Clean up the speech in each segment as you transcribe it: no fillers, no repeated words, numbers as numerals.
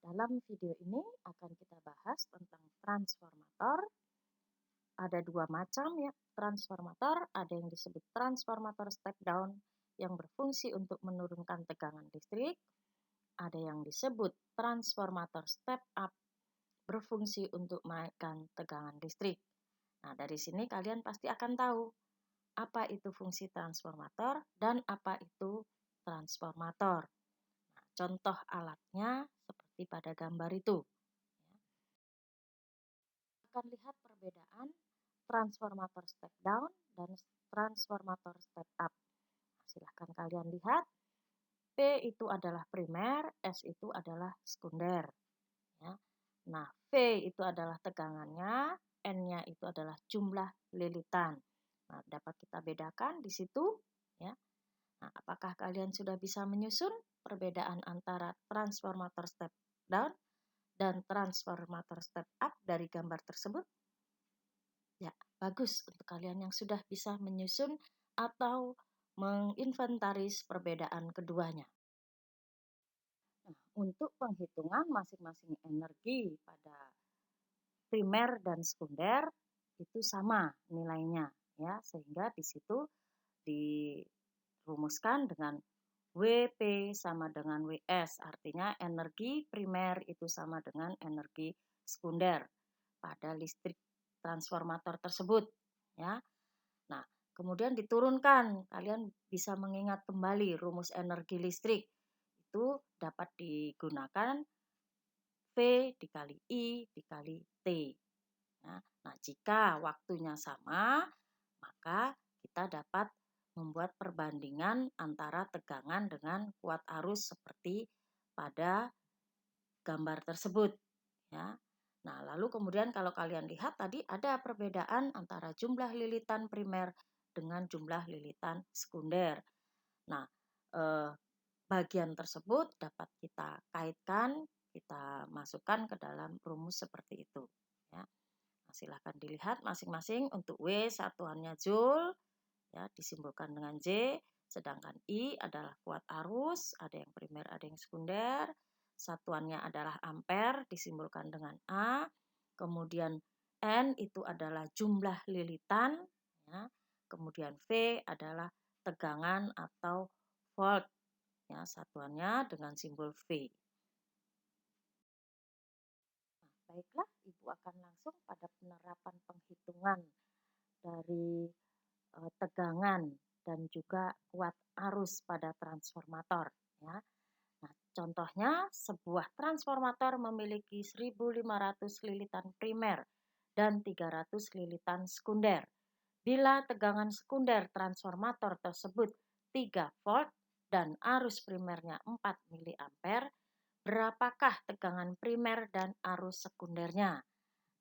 Dalam video ini akan kita bahas tentang transformator. Ada dua macam ya transformator, ada yang disebut transformator step down yang berfungsi untuk menurunkan tegangan listrik, ada yang disebut transformator step up berfungsi untuk menaikkan tegangan listrik. Nah, dari sini kalian pasti akan tahu apa itu fungsi transformator dan apa itu transformator. Nah, contoh alatnya seperti pada gambar itu. Akan lihat perbedaan transformator step down dan transformator step up. Nah, silahkan kalian lihat. P itu adalah primer, S itu adalah sekunder. Ya. Nah, V itu adalah tegangannya, N-nya itu adalah jumlah lilitan. Nah, dapat kita bedakan di situ. Ya. Nah, apakah kalian sudah bisa menyusun perbedaan antara transformator step down dan transformator step up dari gambar tersebut? Ya, bagus untuk kalian yang sudah bisa menyusun atau menginventaris perbedaan keduanya. Nah, untuk penghitungan masing-masing energi pada primer dan sekunder itu sama nilainya ya, sehingga di situ dirumuskan dengan WP sama dengan WS, artinya energi primer itu sama dengan energi sekunder pada listrik transformator tersebut ya. Nah, kemudian diturunkan, kalian bisa mengingat kembali rumus energi listrik. Itu dapat digunakan V dikali I dikali T. Nah, jika waktunya sama, maka kita dapat membuat perbandingan antara tegangan dengan kuat arus seperti pada gambar tersebut. Ya. Nah, lalu kemudian kalau kalian lihat tadi ada perbedaan antara jumlah lilitan primer dengan jumlah lilitan sekunder. Nah, bagian tersebut dapat kita kaitkan, kita masukkan ke dalam rumus seperti itu. Ya. Nah, silahkan dilihat masing-masing. Untuk W satuannya Joule, ya, disimbolkan dengan J, sedangkan I adalah kuat arus, ada yang primer, ada yang sekunder. Satuannya adalah ampere, disimbolkan dengan A. Kemudian N itu adalah jumlah lilitan, ya. Kemudian V adalah tegangan atau volt, ya, satuannya dengan simbol V. Nah, baiklah, Ibu akan langsung pada penerapan penghitungan dari tegangan dan juga kuat arus pada transformator. Ya. Nah, contohnya sebuah transformator memiliki 1.500 lilitan primer dan 300 lilitan sekunder. Bila tegangan sekunder transformator tersebut 3 volt dan arus primernya 4 mA, berapakah tegangan primer dan arus sekundernya?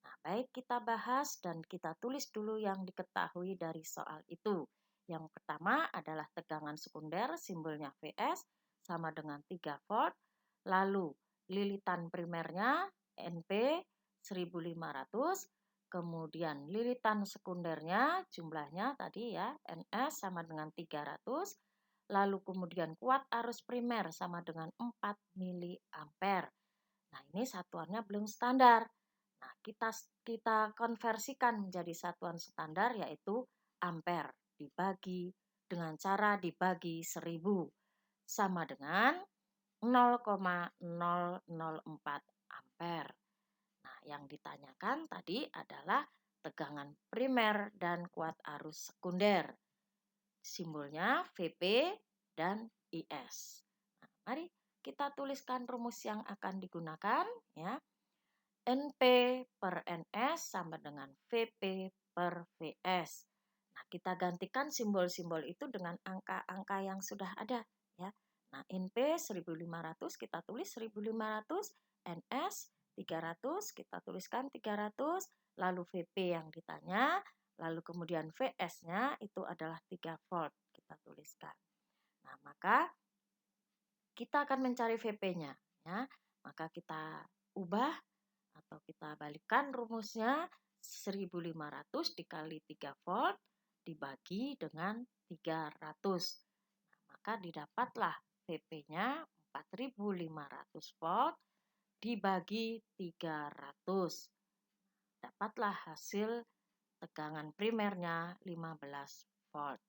Nah, baik kita bahas dan kita tulis dulu yang diketahui dari soal itu. Yang pertama adalah tegangan sekunder, simbolnya Vs, sama dengan 3 volt. Lalu lilitan primernya NP 1.500. Kemudian lilitan sekundernya jumlahnya tadi ya, Ns sama dengan 300. Lalu kemudian kuat arus primer sama dengan 4 mA. Nah, ini satuannya belum standar. Nah, kita konversikan menjadi satuan standar yaitu ampere dibagi dengan cara dibagi 1000 sama dengan 0,004 ampere. Nah, yang ditanyakan tadi adalah tegangan primer dan kuat arus sekunder. Simbolnya Vp dan Is. Nah, mari kita tuliskan rumus yang akan digunakan ya. NP per NS sama dengan VP per VS. Nah, kita gantikan simbol-simbol itu dengan angka-angka yang sudah ada ya. Nah, NP 1.500 kita tulis 1.500, NS 300 kita tuliskan 300, lalu VP yang ditanya, lalu kemudian VS-nya itu adalah 3 volt kita tuliskan. Nah, maka kita akan mencari VP-nya ya. Maka kita ubah atau kita balikkan rumusnya 1.500 dikali 3 volt dibagi dengan 300. Nah, maka didapatlah Vp-nya 4.500 volt dibagi 300. Dapatlah hasil tegangan primernya 15 volt.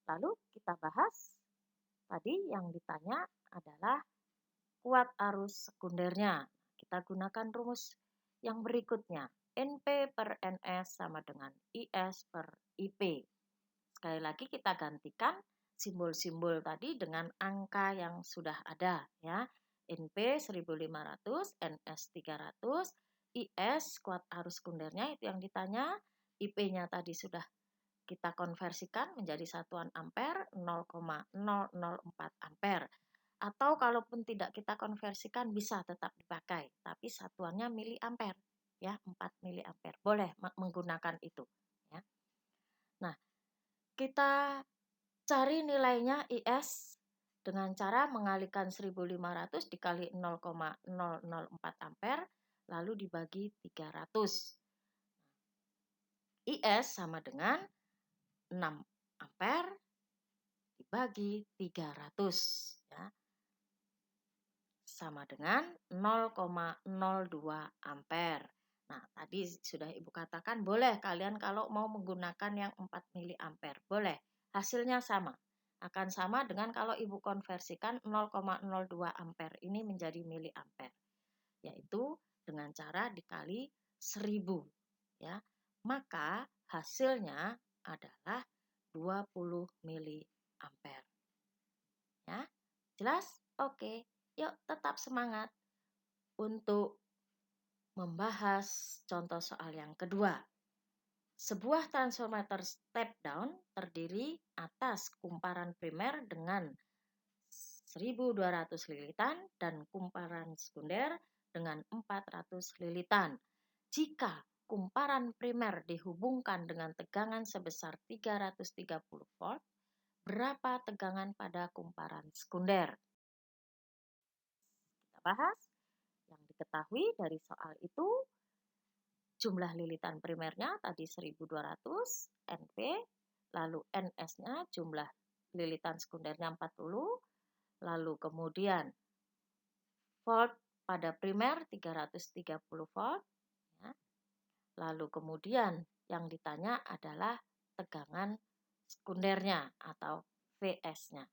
Lalu kita bahas, tadi yang ditanya adalah kuat arus sekundernya. Kita gunakan rumus yang berikutnya. NP per NS sama dengan IS per IP. Sekali lagi kita gantikan simbol-simbol tadi dengan angka yang sudah ada ya. NP 1500, NS 300, IS kuat arus sekundernya itu yang ditanya, IP-nya tadi sudah kita konversikan menjadi satuan ampere 0,004 ampere. Atau kalaupun tidak kita konversikan bisa tetap dipakai, tapi satuannya miliampere ya, 4 miliampere. Boleh menggunakan itu ya. Nah, kita cari nilainya IS dengan cara mengalihkan 1500 dikali 0,004 ampere lalu dibagi 300. IS sama dengan 6 ampere dibagi 300 ya. Sama dengan 0,02 ampere. Nah, tadi sudah Ibu katakan boleh kalian kalau mau menggunakan yang 4 miliampere, boleh. Hasilnya sama. Akan sama dengan kalau Ibu konversikan 0,02 ampere ini menjadi miliampere. Yaitu dengan cara dikali 1000 ya. Maka hasilnya adalah 20 miliampere. Ya. Jelas? Oke. Yuk tetap semangat untuk membahas contoh soal yang kedua. Sebuah transformator step down terdiri atas kumparan primer dengan 1200 lilitan dan kumparan sekunder dengan 400 lilitan. Jika kumparan primer dihubungkan dengan tegangan sebesar 330 volt, berapa tegangan pada kumparan sekunder? Kita bahas. Yang diketahui dari soal itu, jumlah lilitan primernya tadi 1200 NP, lalu NS-nya jumlah lilitan sekundernya 40, lalu kemudian volt pada primer 330 volt, ya. Lalu kemudian yang ditanya adalah tegangan sekundernya atau VS-nya.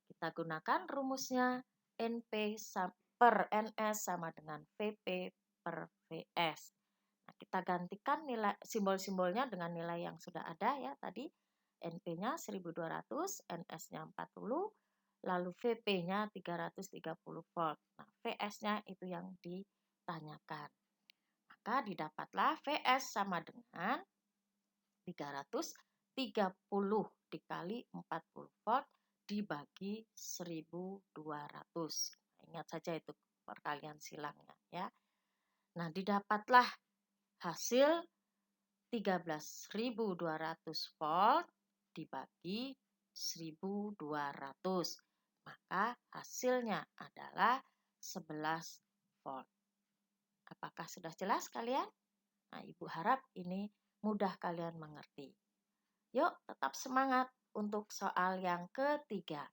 Kita gunakan rumusnya NP per NS sama dengan VP per VS. Nah, kita gantikan nilai simbol-simbolnya dengan nilai yang sudah ada ya tadi. NP-nya 1200, NS-nya 40, lalu VP-nya 330 volt. Nah, VS-nya itu yang ditanyakan. Maka didapatlah VS sama dengan 330 dikali 40 volt dibagi 1200. Ingat saja itu perkalian silangnya ya. Nah, didapatlah hasil 13.200 volt dibagi 1.200. Maka hasilnya adalah 11 volt. Apakah sudah jelas kalian? Nah, Ibu harap ini mudah kalian mengerti. Yuk, tetap semangat untuk soal yang ketiga.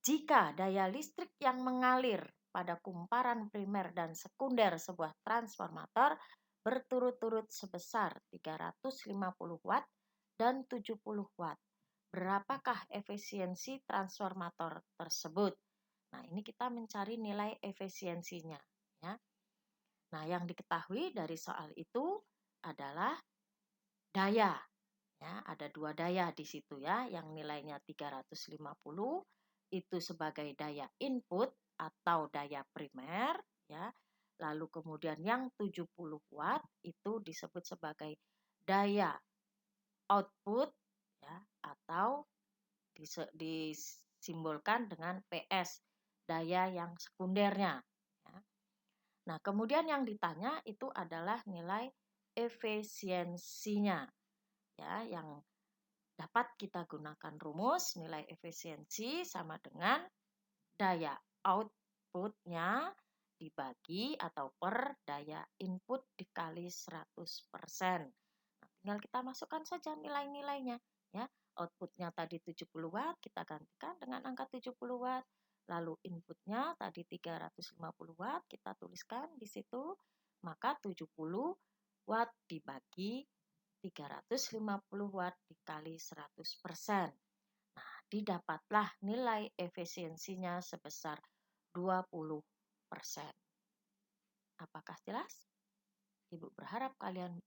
Jika daya listrik yang mengalir pada kumparan primer dan sekunder sebuah transformator berturut-turut sebesar 350 watt dan 70 watt, berapakah efisiensi transformator tersebut? Nah, ini kita mencari nilai efisiensinya. Ya. Nah, yang diketahui dari soal itu adalah daya. Ya, ada dua daya di situ ya, yang nilainya 350 itu sebagai daya input atau daya primer ya. Lalu kemudian yang 70 watt itu disebut sebagai daya output ya, atau disimbolkan dengan PS, daya yang sekundernya ya. Nah, kemudian yang ditanya itu adalah nilai efisiensinya ya, yang dapat kita gunakan rumus nilai efisiensi sama dengan daya outputnya dibagi atau per daya input dikali 100%. Nah, tinggal kita masukkan saja nilai-nilainya ya. Outputnya tadi 70 watt, kita gantikan dengan angka 70 watt. Lalu inputnya tadi 350 watt, kita tuliskan di situ, maka 70 watt dibagi 350 watt dikali 100%. Nah, didapatlah nilai efisiensinya sebesar 20%. Apakah jelas? Ibu berharap kalian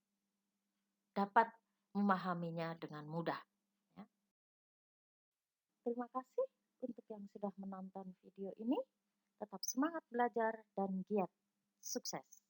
dapat memahaminya dengan mudah. Ya. Terima kasih untuk yang sudah menonton video ini. Tetap semangat belajar dan giat. Sukses!